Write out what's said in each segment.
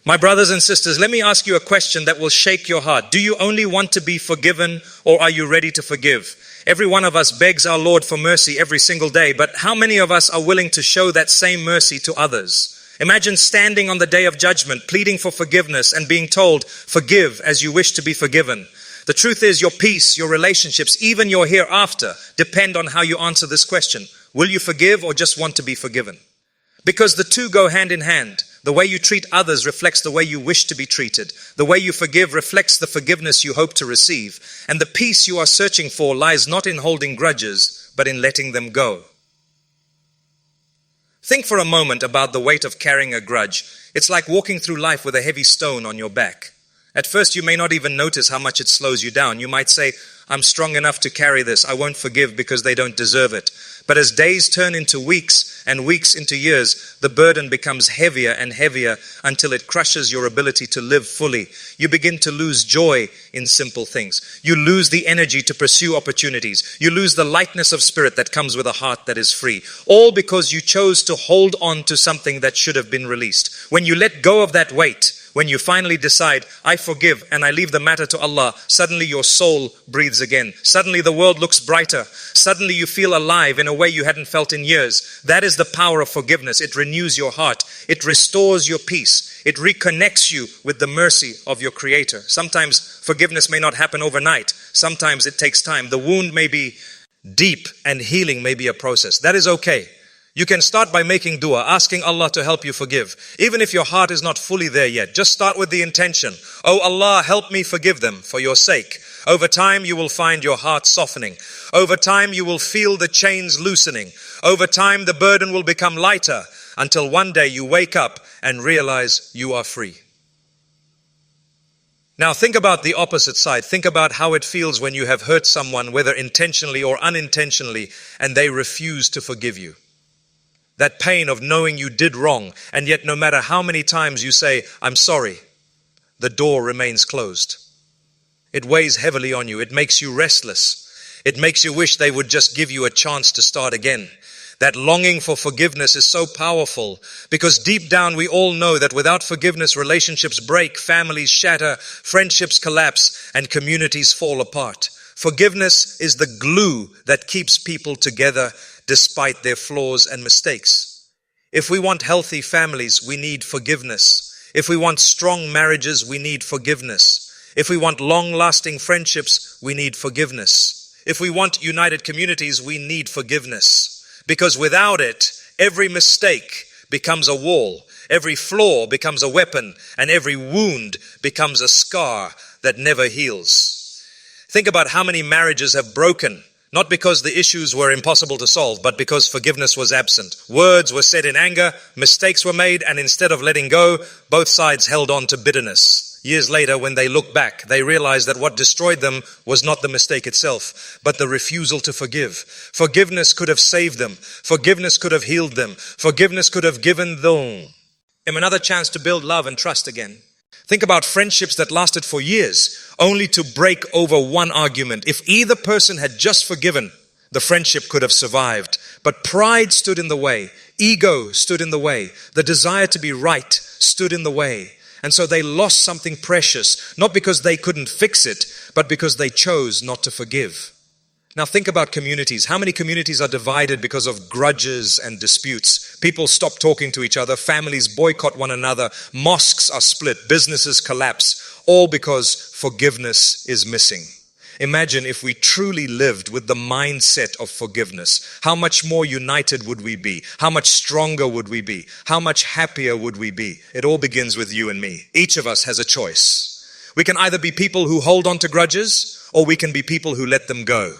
My brothers and sisters, let me ask you a question that will shake your heart. Do you only want to be forgiven, or are you ready to forgive? Every one of us begs our Lord for mercy every single day, but how many of us are willing to show that same mercy to others? Imagine standing on the day of judgment, pleading for forgiveness and being told, forgive as you wish to be forgiven. The truth is, your peace, your relationships, even your hereafter depend on how you answer this question. Will you forgive or just want to be forgiven? Because the two go hand in hand. The way you treat others reflects the way you wish to be treated. The way you forgive reflects the forgiveness you hope to receive. And the peace you are searching for lies not in holding grudges, but in letting them go. Think for a moment about the weight of carrying a grudge. It's like walking through life with a heavy stone on your back. At first, you may not even notice how much it slows you down. You might say, I'm strong enough to carry this. I won't forgive because they don't deserve it. But as days turn into weeks and weeks into years, the burden becomes heavier and heavier until it crushes your ability to live fully. You begin to lose joy in simple things. You lose the energy to pursue opportunities. You lose the lightness of spirit that comes with a heart that is free. All because you chose to hold on to something that should have been released. When you let go of that weight, when you finally decide, I forgive and I leave the matter to Allah, suddenly your soul breathes again. Suddenly the world looks brighter. Suddenly you feel alive in a way you hadn't felt in years. That is the power of forgiveness. It renews your heart. It restores your peace. It reconnects you with the mercy of your Creator. Sometimes forgiveness may not happen overnight. Sometimes it takes time. The wound may be deep and healing may be a process. That is okay. You can start by making dua, asking Allah to help you forgive. Even if your heart is not fully there yet, just start with the intention. Oh Allah, help me forgive them for your sake. Over time, you will find your heart softening. Over time, you will feel the chains loosening. Over time, the burden will become lighter until one day you wake up and realize you are free. Now think about the opposite side. Think about how it feels when you have hurt someone, whether intentionally or unintentionally, and they refuse to forgive you. That pain of knowing you did wrong, and yet no matter how many times you say, I'm sorry, the door remains closed. It weighs heavily on you. It makes you restless. It makes you wish they would just give you a chance to start again. That longing for forgiveness is so powerful because deep down we all know that without forgiveness, relationships break, families shatter, friendships collapse, and communities fall apart. Forgiveness is the glue that keeps people together despite their flaws and mistakes. If we want healthy families, we need forgiveness. If we want strong marriages, we need forgiveness. If we want long-lasting friendships, we need forgiveness. If we want united communities, we need forgiveness. Because without it, every mistake becomes a wall, every flaw becomes a weapon, and every wound becomes a scar that never heals. Think about how many marriages have broken. Not because the issues were impossible to solve, but because forgiveness was absent. Words were said in anger, mistakes were made, and instead of letting go, both sides held on to bitterness. Years later, when they look back, they realize that what destroyed them was not the mistake itself, but the refusal to forgive. Forgiveness could have saved them. Forgiveness could have healed them. Forgiveness could have given them another chance to build love and trust again. Think about friendships that lasted for years, only to break over one argument. If either person had just forgiven, the friendship could have survived. But pride stood in the way. Ego stood in the way. The desire to be right stood in the way. And so they lost something precious, not because they couldn't fix it, but because they chose not to forgive. Now think about communities. How many communities are divided because of grudges and disputes? People stop talking to each other. Families boycott one another. Mosques are split. Businesses collapse. All because forgiveness is missing. Imagine if we truly lived with the mindset of forgiveness. How much more united would we be? How much stronger would we be? How much happier would we be? It all begins with you and me. Each of us has a choice. We can either be people who hold on to grudges, or we can be people who let them go.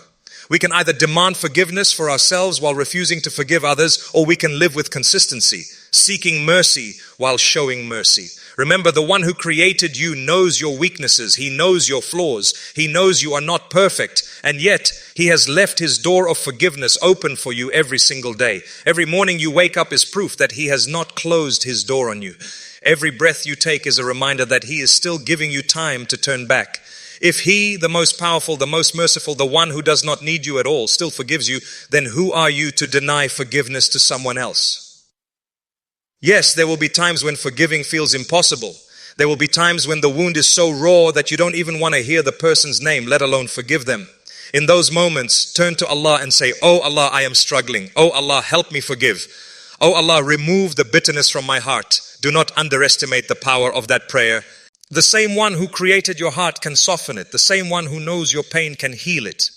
We can either demand forgiveness for ourselves while refusing to forgive others, or we can live with consistency, seeking mercy while showing mercy. Remember, the one who created you knows your weaknesses. He knows your flaws. He knows you are not perfect. And yet, He has left His door of forgiveness open for you every single day. Every morning you wake up is proof that He has not closed His door on you. Every breath you take is a reminder that He is still giving you time to turn back. If He, the most powerful, the most merciful, the one who does not need you at all, still forgives you, then who are you to deny forgiveness to someone else? Yes, there will be times when forgiving feels impossible. There will be times when the wound is so raw that you don't even want to hear the person's name, let alone forgive them. In those moments, turn to Allah and say, "Oh Allah, I am struggling. Oh Allah, help me forgive. Oh Allah, remove the bitterness from my heart." Do not underestimate the power of that prayer. The same one who created your heart can soften it. The same one who knows your pain can heal it.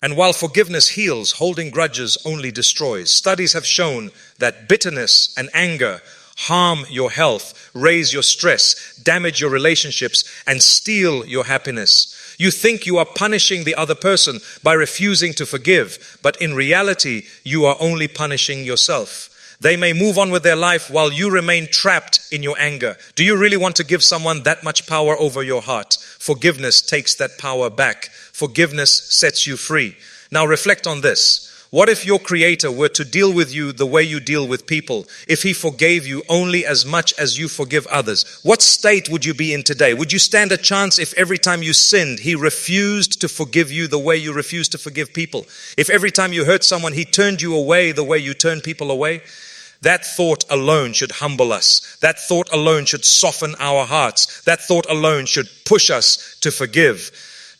And while forgiveness heals, holding grudges only destroys. Studies have shown that bitterness and anger harm your health, raise your stress, damage your relationships, and steal your happiness. You think you are punishing the other person by refusing to forgive, but in reality, you are only punishing yourself. They may move on with their life while you remain trapped in your anger. Do you really want to give someone that much power over your heart? Forgiveness takes that power back. Forgiveness sets you free. Now reflect on this. What if your Creator were to deal with you the way you deal with people? If He forgave you only as much as you forgive others, what state would you be in today? Would you stand a chance if every time you sinned, He refused to forgive you the way you refuse to forgive people? If every time you hurt someone, He turned you away the way you turn people away? That thought alone should humble us. That thought alone should soften our hearts. That thought alone should push us to forgive.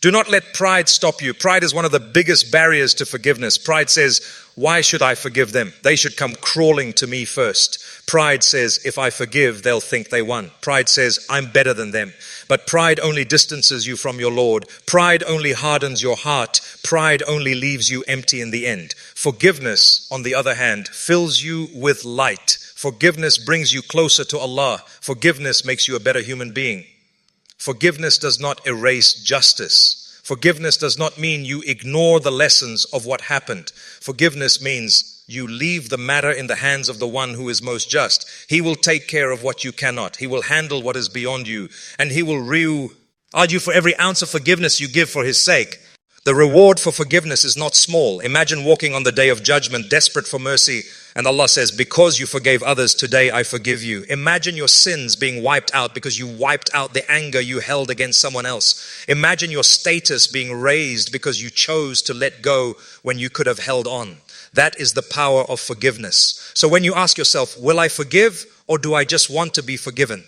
Do not let pride stop you. Pride is one of the biggest barriers to forgiveness. Pride says, "Why should I forgive them? They should come crawling to me first." Pride says, "If I forgive, they'll think they won." Pride says, "I'm better than them." But pride only distances you from your Lord. Pride only hardens your heart. Pride only leaves you empty in the end. Forgiveness, on the other hand, fills you with light. Forgiveness brings you closer to Allah. Forgiveness makes you a better human being. Forgiveness does not erase justice. Forgiveness does not mean you ignore the lessons of what happened. Forgiveness means you leave the matter in the hands of the one who is most just. He will take care of what you cannot. He will handle what is beyond you. And He will reward you for every ounce of forgiveness you give for His sake. The reward for forgiveness is not small. Imagine walking on the day of judgment, desperate for mercy, and Allah says, "Because you forgave others, today I forgive you." Imagine your sins being wiped out because you wiped out the anger you held against someone else. Imagine your status being raised because you chose to let go when you could have held on. That is the power of forgiveness. So when you ask yourself, will I forgive or do I just want to be forgiven?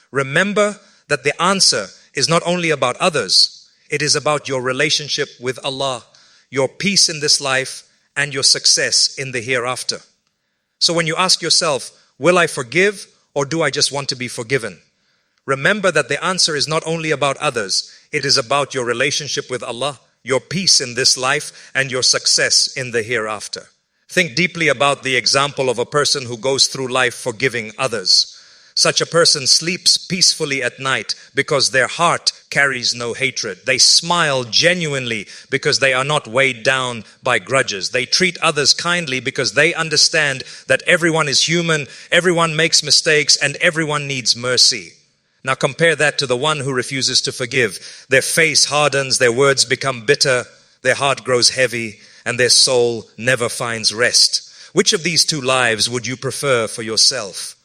Remember that the answer is not only about others. It is about your relationship with Allah, your peace in this life, and your success in the hereafter. So when you ask yourself, will I forgive or do I just want to be forgiven? Remember that the answer is not only about others. It is about your relationship with Allah, your peace in this life, and your success in the hereafter. Think deeply about the example of a person who goes through life forgiving others. Such a person sleeps peacefully at night because their heart carries no hatred. They smile genuinely because they are not weighed down by grudges. They treat others kindly because they understand that everyone is human, everyone makes mistakes, and everyone needs mercy. Now compare that to the one who refuses to forgive. Their face hardens, their words become bitter, their heart grows heavy, and their soul never finds rest. Which of these two lives would you prefer for yourself?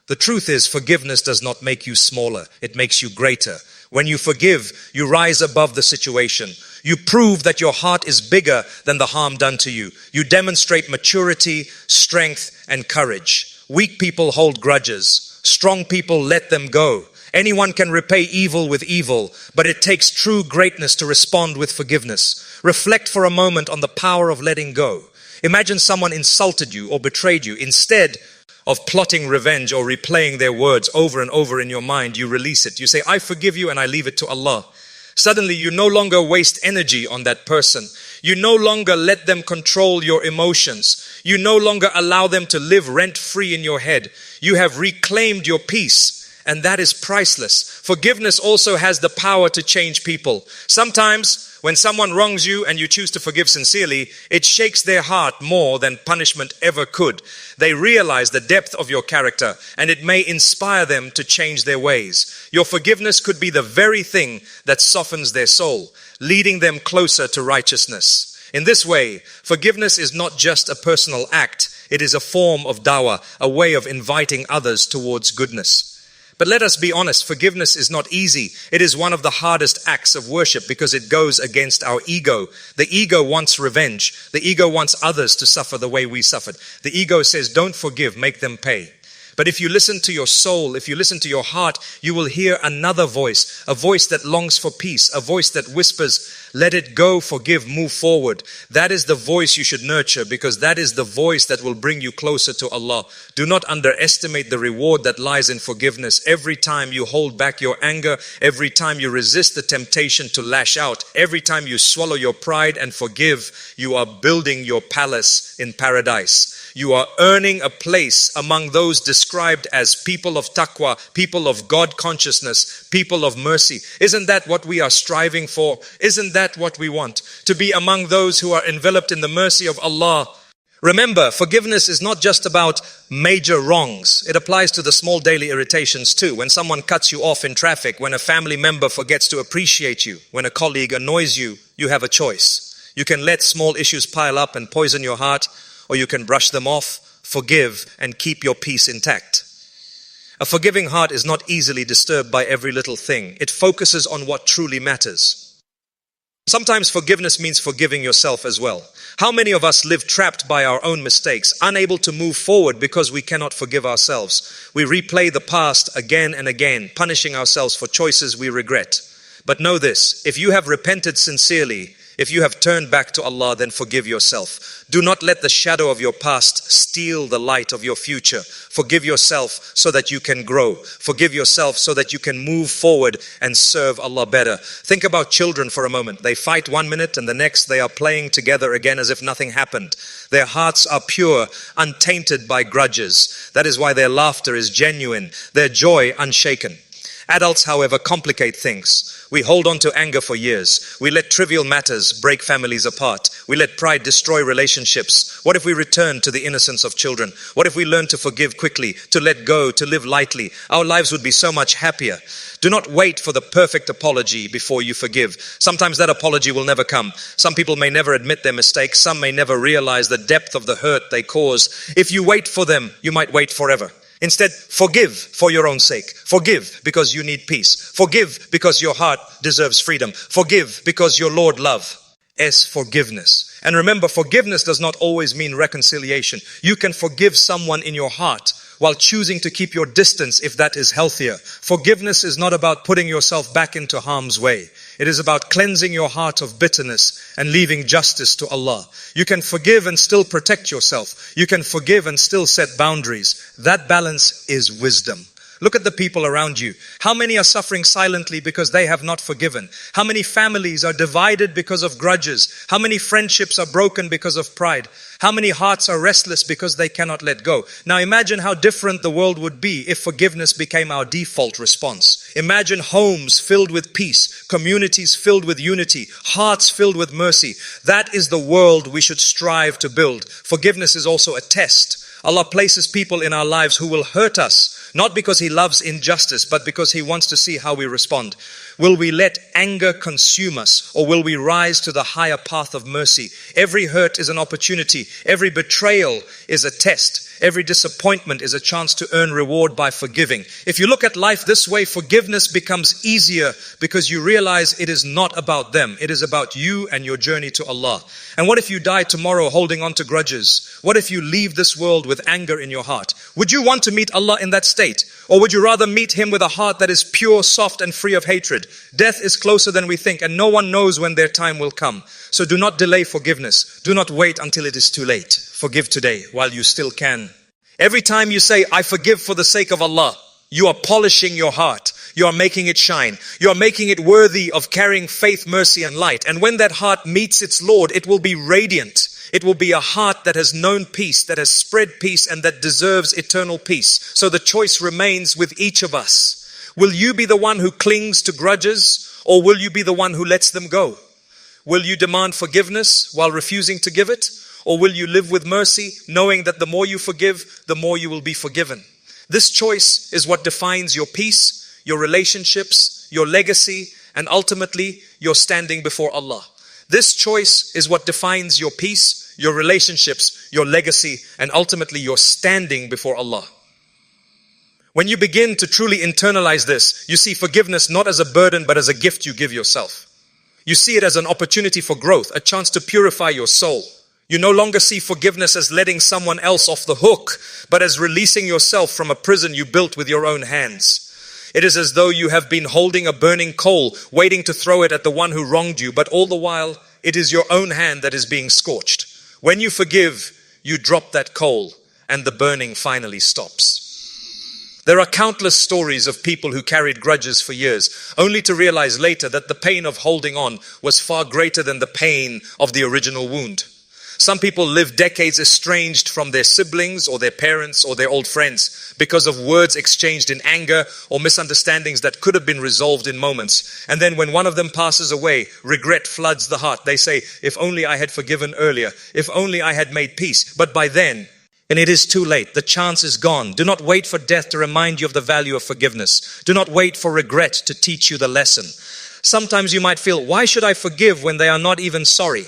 The truth is, forgiveness does not make you smaller. It makes you greater. When you forgive, you rise above the situation. You prove that your heart is bigger than the harm done to you. You demonstrate maturity, strength, and courage. Weak people hold grudges. Strong people let them go. Anyone can repay evil with evil, but it takes true greatness to respond with forgiveness. Reflect for a moment on the power of letting go. Imagine someone insulted you or betrayed you. Instead of plotting revenge or replaying their words over and over in your mind, you release it. You say, "I forgive you," and I leave it to Allah. Suddenly, you no longer waste energy on that person. You no longer let them control your emotions. You no longer allow them to live rent-free in your head. You have reclaimed your peace, and that is priceless. Forgiveness also has the power to change people. Sometimes, when someone wrongs you and you choose to forgive sincerely, it shakes their heart more than punishment ever could. They realize the depth of your character, and it may inspire them to change their ways. Your forgiveness could be the very thing that softens their soul, leading them closer to righteousness. In this way, forgiveness is not just a personal act. It is a form of dawah, a way of inviting others towards goodness. But let us be honest, forgiveness is not easy. It is one of the hardest acts of worship because it goes against our ego. The ego wants revenge. The ego wants others to suffer the way we suffered. The ego says, "Don't forgive, make them pay." But if you listen to your soul, if you listen to your heart, you will hear another voice, a voice that longs for peace, a voice that whispers, let it go, forgive, move forward. That is the voice you should nurture, because that is the voice that will bring you closer to Allah. Do not underestimate the reward that lies in forgiveness. Every time you hold back your anger, every time you resist the temptation to lash out, every time you swallow your pride and forgive, you are building your palace in paradise. You are earning a place among those described as people of taqwa, people of God consciousness, people of mercy. Isn't that what we are striving for? Isn't that what we want? To be among those who are enveloped in the mercy of Allah. Remember, forgiveness is not just about major wrongs. It applies to the small daily irritations too. When someone cuts you off in traffic, when a family member forgets to appreciate you, when a colleague annoys you, you have a choice. You can let small issues pile up and poison your heart, or you can brush them off, forgive, and keep your peace intact. A forgiving heart is not easily disturbed by every little thing. It focuses on what truly matters. Sometimes forgiveness means forgiving yourself as well. How many of us live trapped by our own mistakes, unable to move forward because we cannot forgive ourselves? We replay the past again and again, punishing ourselves for choices we regret. But know this, if you have repented sincerely, if you have turned back to Allah, then forgive yourself. Do not let the shadow of your past steal the light of your future. Forgive yourself so that you can grow. Forgive yourself so that you can move forward and serve Allah better. Think about children for a moment. They fight 1 minute and the next they are playing together again as if nothing happened. Their hearts are pure, untainted by grudges. That is why their laughter is genuine, their joy unshaken. Adults, however, complicate things. We hold on to anger for years. We let trivial matters break families apart. We let pride destroy relationships. What if we return to the innocence of children? What if we learn to forgive quickly, to let go, to live lightly? Our lives would be so much happier. Do not wait for the perfect apology before you forgive. Sometimes that apology will never come. Some people may never admit their mistakes. Some may never realize the depth of the hurt they cause. If you wait for them, you might wait forever. Instead, forgive for your own sake. Forgive because you need peace. Forgive because your heart deserves freedom. Forgive because your Lord loves forgiveness. And remember, forgiveness does not always mean reconciliation. You can forgive someone in your heart while choosing to keep your distance if that is healthier. Forgiveness is not about putting yourself back into harm's way. It is about cleansing your heart of bitterness and leaving justice to Allah. You can forgive and still protect yourself. You can forgive and still set boundaries. That balance is wisdom. Look at the people around you. How many are suffering silently because they have not forgiven? How many families are divided because of grudges? How many friendships are broken because of pride? How many hearts are restless because they cannot let go? Now imagine how different the world would be if forgiveness became our default response. Imagine homes filled with peace, communities filled with unity, hearts filled with mercy. That is the world we should strive to build. Forgiveness is also a test. Allah places people in our lives who will hurt us, not because He loves injustice, but because He wants to see how we respond. Will we let anger consume us, or will we rise to the higher path of mercy? Every hurt is an opportunity. Every betrayal is a test. Every disappointment is a chance to earn reward by forgiving. If you look at life this way, forgiveness becomes easier because you realize it is not about them. It is about you and your journey to Allah. And what if you die tomorrow holding on to grudges? What if you leave this world with anger in your heart? Would you want to meet Allah in that state? Or would you rather meet Him with a heart that is pure, soft, and free of hatred? Death is closer than we think, and no one knows when their time will come. So do not delay forgiveness. Do not wait until it is too late. Forgive today while you still can. Every time you say, I forgive for the sake of Allah, you are polishing your heart. You are making it shine. You are making it worthy of carrying faith, mercy, and light. And when that heart meets its Lord, it will be radiant. It will be a heart that has known peace, that has spread peace, and that deserves eternal peace. So the choice remains with each of us. Will you be the one who clings to grudges, or will you be the one who lets them go? Will you demand forgiveness while refusing to give it? Or will you live with mercy, knowing that the more you forgive, the more you will be forgiven? This choice is what defines your peace, your relationships, your legacy, and ultimately your standing before Allah. This choice is what defines your peace, your relationships, your legacy, and ultimately your standing before Allah. When you begin to truly internalize this, you see forgiveness not as a burden, but as a gift you give yourself. You see it as an opportunity for growth, a chance to purify your soul. You no longer see forgiveness as letting someone else off the hook, but as releasing yourself from a prison you built with your own hands. It is as though you have been holding a burning coal, waiting to throw it at the one who wronged you, but all the while, it is your own hand that is being scorched. When you forgive, you drop that coal, and the burning finally stops. There are countless stories of people who carried grudges for years, only to realize later that the pain of holding on was far greater than the pain of the original wound. Some people live decades estranged from their siblings or their parents or their old friends because of words exchanged in anger or misunderstandings that could have been resolved in moments. And then when one of them passes away, regret floods the heart. They say, if only I had forgiven earlier, if only I had made peace. But by then, and it is too late, the chance is gone. Do not wait for death to remind you of the value of forgiveness. Do not wait for regret to teach you the lesson. Sometimes you might feel, why should I forgive when they are not even sorry?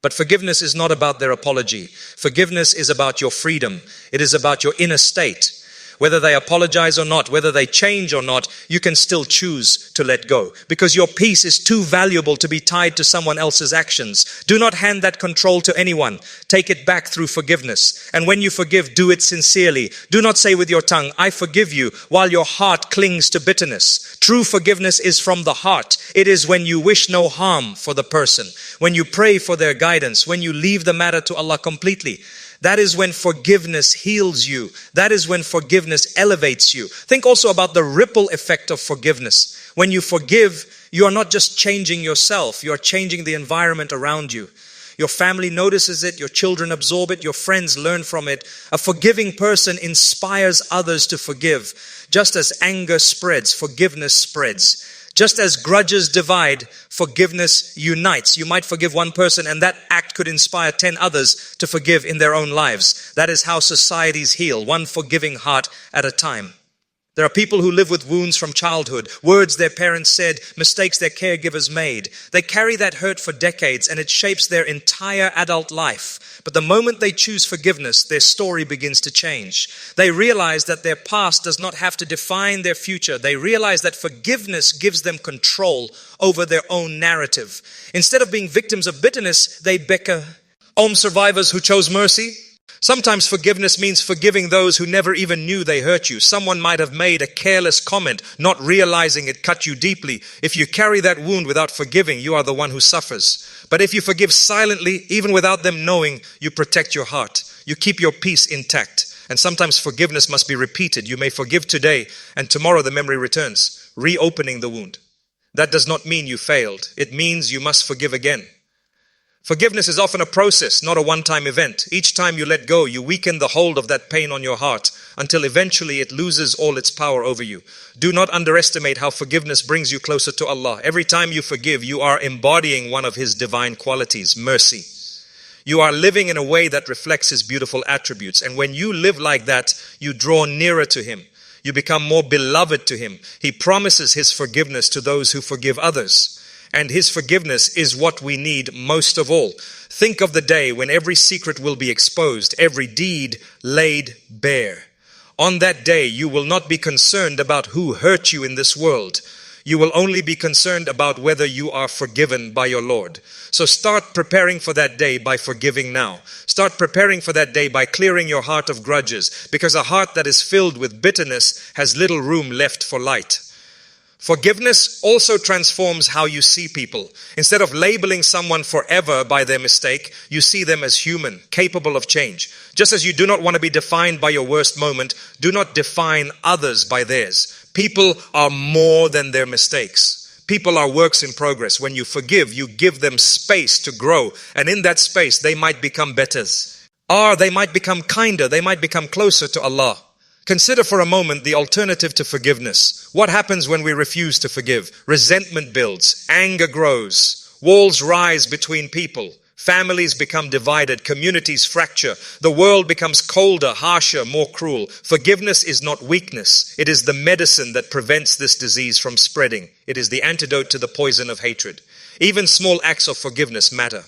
But forgiveness is not about their apology. Forgiveness is about your freedom. It is about your inner state. Whether they apologize or not, whether they change or not, you can still choose to let go. Because your peace is too valuable to be tied to someone else's actions. Do not hand that control to anyone. Take it back through forgiveness. And when you forgive, do it sincerely. Do not say with your tongue, I forgive you, while your heart clings to bitterness. True forgiveness is from the heart. It is when you wish no harm for the person, when you pray for their guidance, when you leave the matter to Allah completely. That is when forgiveness heals you. That is when forgiveness elevates you. Think also about the ripple effect of forgiveness. When you forgive, you are not just changing yourself, you are changing the environment around you. Your family notices it, your children absorb it, your friends learn from it. A forgiving person inspires others to forgive. Just as anger spreads, forgiveness spreads. Just as grudges divide, forgiveness unites. You might forgive one person and that act could inspire 10 others to forgive in their own lives. That is how societies heal, one forgiving heart at a time. There are people who live with wounds from childhood, words their parents said, mistakes their caregivers made. They carry that hurt for decades and it shapes their entire adult life. But the moment they choose forgiveness, their story begins to change. They realize that their past does not have to define their future. They realize that forgiveness gives them control over their own narrative. Instead of being victims of bitterness, they become survivors who chose mercy. Sometimes forgiveness means forgiving those who never even knew they hurt you. Someone might have made a careless comment, not realizing it cut you deeply. If you carry that wound without forgiving, you are the one who suffers. But if you forgive silently, even without them knowing, you protect your heart. You keep your peace intact. And sometimes forgiveness must be repeated. You may forgive today, and tomorrow the memory returns, reopening the wound. That does not mean you failed. It means you must forgive again. Forgiveness is often a process, not a one-time event. Each time you let go, you weaken the hold of that pain on your heart until eventually it loses all its power over you. Do not underestimate how forgiveness brings you closer to Allah. Every time you forgive, you are embodying one of His divine qualities, mercy. You are living in a way that reflects His beautiful attributes. And when you live like that, you draw nearer to Him. You become more beloved to Him. He promises His forgiveness to those who forgive others. And His forgiveness is what we need most of all. Think of the day when every secret will be exposed, every deed laid bare. On that day, you will not be concerned about who hurt you in this world. You will only be concerned about whether you are forgiven by your Lord. So start preparing for that day by forgiving now. Start preparing for that day by clearing your heart of grudges, because a heart that is filled with bitterness has little room left for light. Forgiveness also transforms how you see people. Instead of labeling someone forever by their mistake, you see them as human, capable of change. Just as you do not want to be defined by your worst moment, do not define others by theirs. People are more than their mistakes. People are works in progress. When you forgive, you give them space to grow. And in that space, they might become better. Or they might become kinder. They might become closer to Allah. Consider for a moment the alternative to forgiveness. What happens when we refuse to forgive? Resentment builds, anger grows, walls rise between people, families become divided, communities fracture, the world becomes colder, harsher, more cruel. Forgiveness is not weakness. It is the medicine that prevents this disease from spreading. It is the antidote to the poison of hatred. Even small acts of forgiveness matter.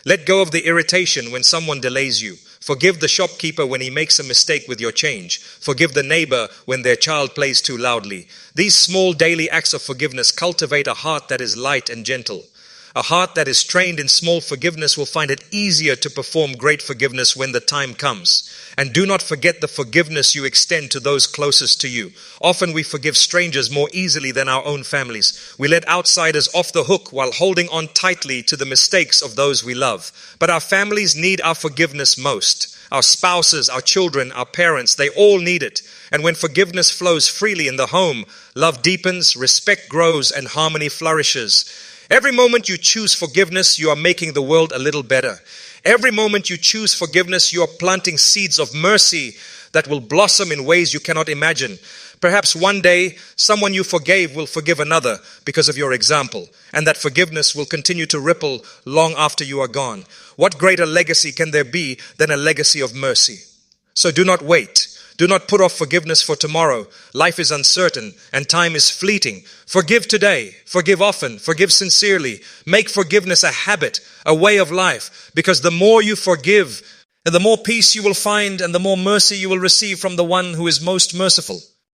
Let go of the irritation when someone delays you. Forgive the shopkeeper when he makes a mistake with your change. Forgive the neighbor when their child plays too loudly. These small daily acts of forgiveness cultivate a heart that is light and gentle. A heart that is trained in small forgiveness will find it easier to perform great forgiveness when the time comes. And do not forget the forgiveness you extend to those closest to you. Often we forgive strangers more easily than our own families. We let outsiders off the hook while holding on tightly to the mistakes of those we love. But our families need our forgiveness most. Our spouses, our children, our parents, they all need it. And when forgiveness flows freely in the home, love deepens, respect grows, and harmony flourishes. Every moment you choose forgiveness, you are making the world a little better. Every moment you choose forgiveness, you are planting seeds of mercy that will blossom in ways you cannot imagine. Perhaps one day, someone you forgave will forgive another because of your example, and that forgiveness will continue to ripple long after you are gone. What greater legacy can there be than a legacy of mercy? So do not wait. Do not put off forgiveness for tomorrow. Life is uncertain and time is fleeting. Forgive today. Forgive often. Forgive sincerely. Make forgiveness a habit, a way of life, because the more you forgive, the more peace you will find and the more mercy you will receive from the one who is most merciful.